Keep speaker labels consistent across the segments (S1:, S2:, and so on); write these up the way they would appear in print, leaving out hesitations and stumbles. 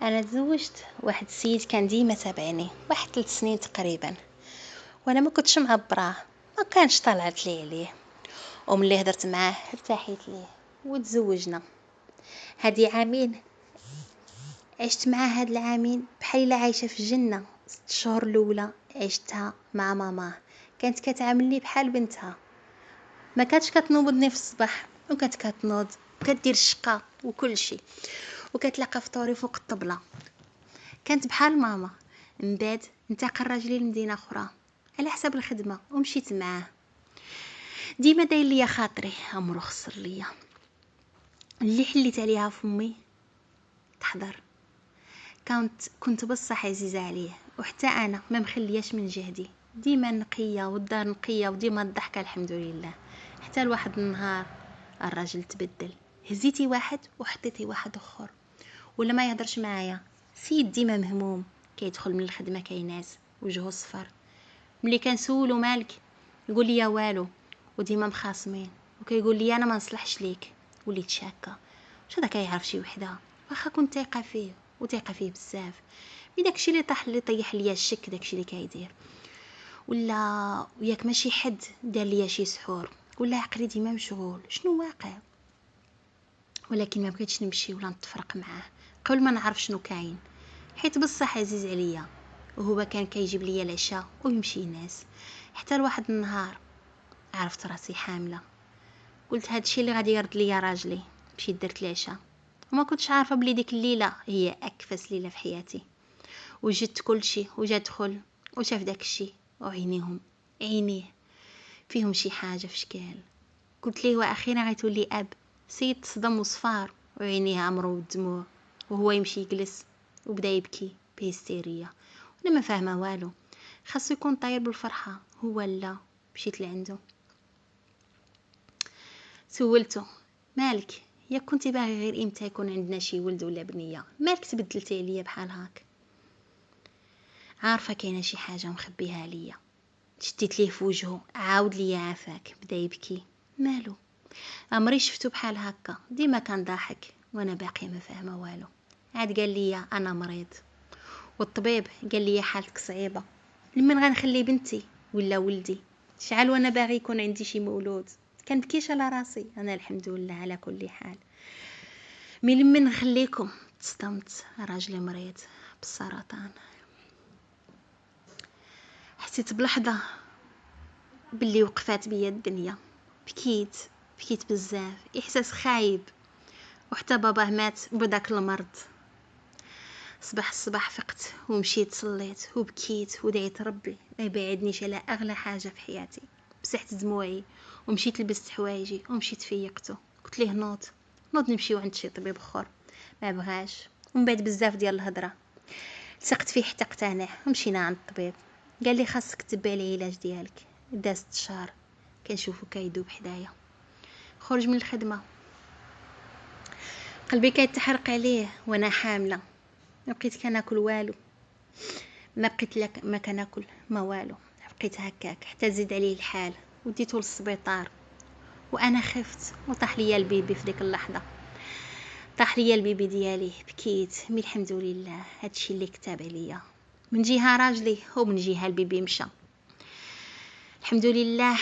S1: انا تزوجت واحد السيد كان ديما تابعني واحد 3 سنين تقريبا، وانا ما كنتش معبراه، ما كانش طلعت لي عليه. وملي هدرت معاه ارتاحيت ليه وتزوجنا. هادي عامين عشت معاه، هاد العامين بحال الا عايشه في جنه. 6 شهور الاولى عشتها مع ماما، كانت كتعاملني بحال بنتها. ما كانتش كتنوضني في الصباح وكانت كتنوض وكدير الشقه وكل شيء، وكتلقى فطوري فوق الطبله. كانت بحال ماما. من بعد انتقل راجلي لمدينه اخرى على حساب الخدمه ومشيت معاه. ديما داير ليا خاطري، امرو خسر ليا اللي حليت عليها فمي تحضر. كنت بصح عزيزه عليه، وحتى انا ما مخلياش من جهدي، ديما نقيه والدار نقيه وديما الضحكه الحمد لله. حتى لواحد النهار الراجل تبدل، هزيتي واحد وحطيتي واحد اخر، ولا ما يهضرش معايا. سيد ديما مهموم، كيدخل من الخدمه كينعس وجهه صفر. ملي كنسولو مالك يقول لي والو، وديما مخاصمين وكيقول لي انا ما نصلحش ليك. وليت شاكه واش هذا كيعرف شي وحده، واخا كنت ثقه فيه وثقه فيه بزاف. مي داكشي اللي طيح ليا الشك، داكشي اللي كيدير. وياك ماشي حد دار ليا شي سحور، ولا عقلي ديما مشغول شنو واقع. ولكن ما بغيتش نمشي ولا نتفرق معاه قبل ما نعرف شنو كاين، حيت بصح عزيز عليا. وهو كان كيجيب ليا العشاء ويمشي ينعس. حتى لواحد النهار عرفت راسي حامله. قلت هادشي اللي غادي يرد ليا راجلي. مشيت درت العشاء وما كنتش عارفه بلي ديك الليله هي اكفس ليله في حياتي. وجدت كلشي وجا دخل وشاف داكشي، وعينيهم عينيه فيهم شي حاجه في شكال. قلت ليه واخيرا غيتولي اب. سيد تصدم وصفار وعينيه عمرو بالدموع، وهو يمشي يجلس وبدا يبكي بهستيريا. وانا ما فاهمه والو، خاصو يكون طاير بالفرحه. هو لا. مشيت لعندو سولته مالك، يا كنتي باغي غير امتى يكون عندنا شي ولد ولا بنيه، مالك تبدلتي عليا بحال هاك؟ عارفه كاينه شي حاجه مخبيها عليا. شديت ليه في وجهه، عاود ليا عافاك. بدا يبكي. مالو؟ عمري شفتو بحال هكا، ديما كان ضاحك وانا باقيه ما فاهمه والو. عاد قال لي انا مريض، والطبيب قال لي حالتك صعيبه، لمن غنخلي بنتي ولا ولدي؟ شعل وانا باغي يكون عندي شي مولود. كنبكيش على راسي، انا الحمد لله على كل حال. مي لمن نخليكم تصدمت، راجلي مريض بالسرطان. حسيت بلحظه باللي وقفات بيا الدنيا. بكيت بزاف، احساس خايب. وحتى باباه مات بداك المرض. صباح الصباح فقت ومشيت صليت وبكيت ودعيت ربي ما يبعدنيش على اغلى حاجه في حياتي. مسحت دموعي ومشيت لبست حوايجي ومشيت فيقته. قلت ليه نوض نمشيو عند شي طبيب اخر. ما بغاش. ومن بعد بزاف ديال الهضره لصقت فيه حتى اقتنع ومشينا عند الطبيب. قال لي خاصك تبع العلاج ديالك. دا 6 شهور كنشوفو كيدوب حدايا. خرج من الخدمه قلبي كيتحرق عليه وانا حامله. ما بقيت كناكل والو، ما كناكل ما والو. بقيت هكاك حتى زيد عليه الحال وديته للسبيطار. وانا خفت وطاح ليا البيبي في ديك اللحظه. طاح ليا البيبي ديالي. بكيت مي الحمد لله هادشي اللي كتب عليا من جهه راجلي ومن جهه البيبي مشى الحمد لله.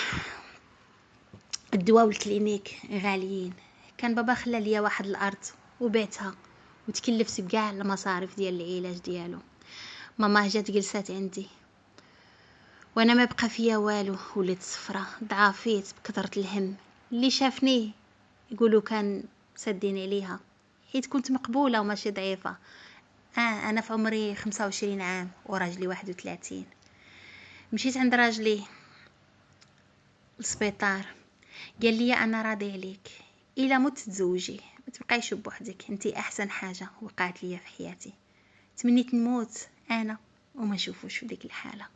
S1: الدواء والكلينيك غاليين. كان بابا خلى ليا واحد الارض وبعتها وتكلفت بكاع المصاريف ديال العلاج ديالو. ماما جات جلسات عندي وانا ما بقى فيا والو، وليت صفرة ضعافيت بكثرة الهم. اللي شافني يقولوا كان سدين عليها، حيت كنت مقبولة وماشي ضعيفة. انا في عمري 25 عام وراجلي 31. مشيت عند راجلي السبيطار، قال لي انا راضي عليك، الا مت تزوجي ما تبقايش بوحدك، انتي احسن حاجه وقعت لي في حياتي. تمنيت نموت انا وما نشوفوش في ديك الحاله.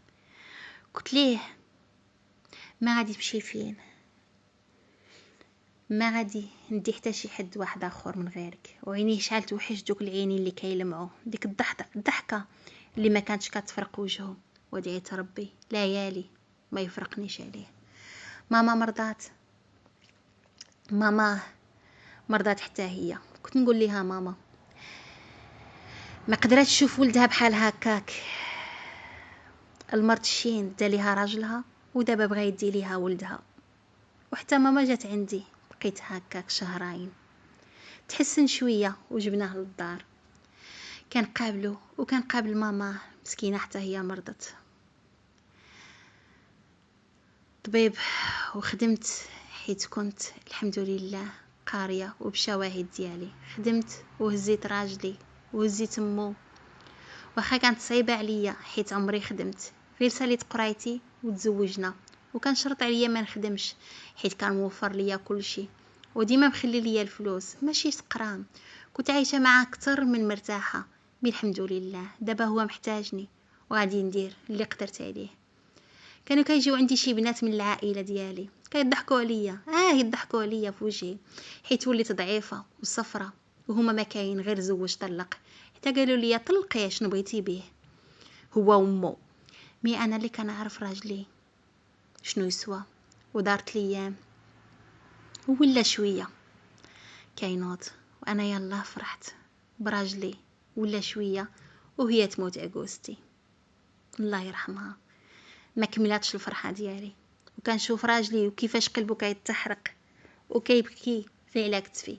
S1: قلت ليه ما غادي تمشي فين، ما غادي ندي حتى شي حد واحد اخر من غيرك. وعينيه شعلت وحش دوك العينين اللي كيلمعوا، ديك الضحكه اللي ما كانتش كتفرق وجهه. ودعيت ربي ليالي ما يفرقنيش عليه. ماما مرضات حتى هي. كنت نقول لها ماما ما قدرتش تشوف ولدها بحال هكاك. المرض الشين دا ليها راجلها ودابا بغا يدي ليها ولدها. وحتى ماما جات عندي، بقيت هكاك شهرين. تحسن شويه وجبناه للدار. كنقابلو وكنقابل ماما مسكينه حتى هي مرضت. طبيب وخدمت، حيت كنت الحمد لله قاريه وبشواهد ديالي. خدمت وهزيت راجلي وهزيت مو، واخا كانت صعيبه عليا حيت عمري خدمت. غير ساليت قرايتي وتزوجنا، وكان شرط عليا ما نخدمش حيت كان موفر ليا كلشي وديما مخلي ليا الفلوس ماشي سقرام. كنت عايشه معاه اكثر من مرتاحه. الحمد لله دابا هو محتاجني وغادي ندير اللي قدرت عليه. كانوا كيجيو عندي شي بنات من العائله ديالي كيضحكوا عليا، يضحكوا عليا في وجهي حيت وليت ضعيفه وصفرة، وهما ما كاين غير زوج طلق. حتى قالوا لي طلقيه شنو بغيتي به هو وامو. مي انا اللي كنعرف راجلي شنو يسوى، ودارت ليام ولا شويه كاينوض، وانا يلا فرحت براجلي ولا شويه وهي تموت عقوستي الله يرحمها. ما كملاتش الفرحه ديالي، وكنشوف راجلي وكيفاش قلبه كيتحرق وكيبكي في على كتفي.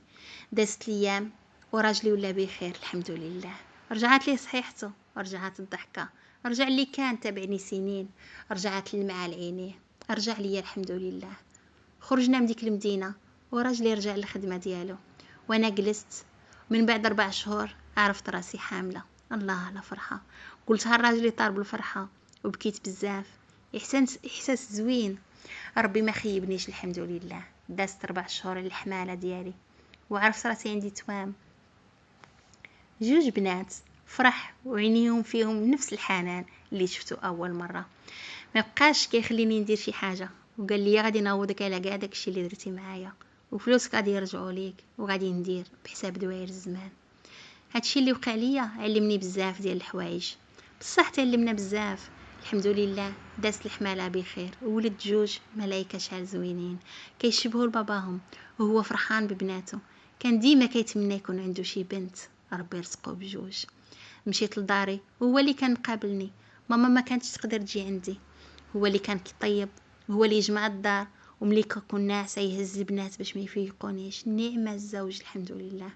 S1: دازت الايام وراجلي ولا بخير الحمد لله. رجعت ليه صحيحته، رجعت الضحكه، رجع لي كان تابعني سنين، رجعت الماء لعينيه، رجع لي الحمد لله. خرجنا من ديك المدينه وراجلي رجع للخدمه ديالو، وانا جلست. من بعد 4 شهور عرفت راسي حامله. الله على فرحه، قلتها لراجلي طار بالفرحه وبكيت بزاف. احساس زوين. ربي ما خيبنيش الحمد لله. دازت 4 شهور الحماله ديالي وعرفت راسي عندي توام 2 بنات. فرح وعينيهم فيهم نفس الحنان اللي شفتو اول مره. ما بقاش كيخليني ندير شي حاجه، وقال لي غادي نعوضك على كاع داكشي اللي درتي معايا، وفلوسك غادي يرجعوا ليك، وغادي ندير بحساب دواير الزمان. هادشي اللي وقع ليا علمني بزاف ديال الحوايج، بصح تعلمنا بزاف الحمد لله. دازت الحماله بخير وولد 2 ملايكه شحال زوينين كيشبهوا لباباهم، وهو فرحان ببناته. كان ديما كيتمنى يكون عنده شي بنت، ربي رزقه ب2. مشيت لداري وهو اللي كان مقابلني. ماما ما كانتش تقدر تجي عندي، هو اللي كان كيطيب، هو اللي يجمع الدار، وملي كنكون ناعسه يهز البنات باش ما يفيقونيش. نعمه الزوج الحمد لله.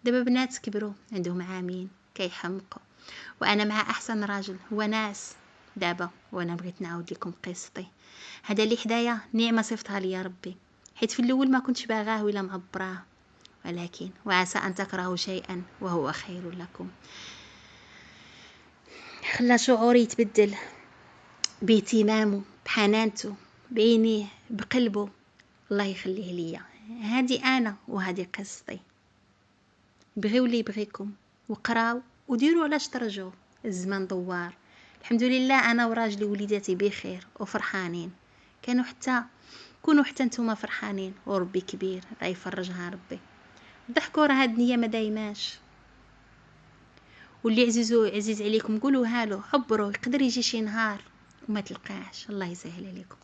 S1: دابا بنات كبروا عندهم عامين كيحمقوا، وانا مع احسن راجل هو ناس دابا. وانا بغيت نعاود لكم قصتي. هذا اللي حدايا نعمه صيفطها لي ربي، حيت في الاول ما كنتش باغاه ولا معبراه، ولكن وعسى ان تكرهوا شيئا وهو خير لكم. خلى شعوري يتبدل باهتمامه بحنانته بعينيه بقلبه. الله يخليه ليا. هادي انا وهادي قصتي. بغيو اللي يبغيكم وقراو وديروا علاش ترجعوا. الزمان دوار الحمد لله. انا وراجلي وليداتي بخير وفرحانين. كونوا حتى نتوما فرحانين، وربي كبير غيفرجها ربي. ضحكوا راه هاد النيه ما دايماش. واللي عزيز عليكم قولوا هالو، عبروا، يقدر يجي شي نهار وما تلقاش. الله يسهل عليكم.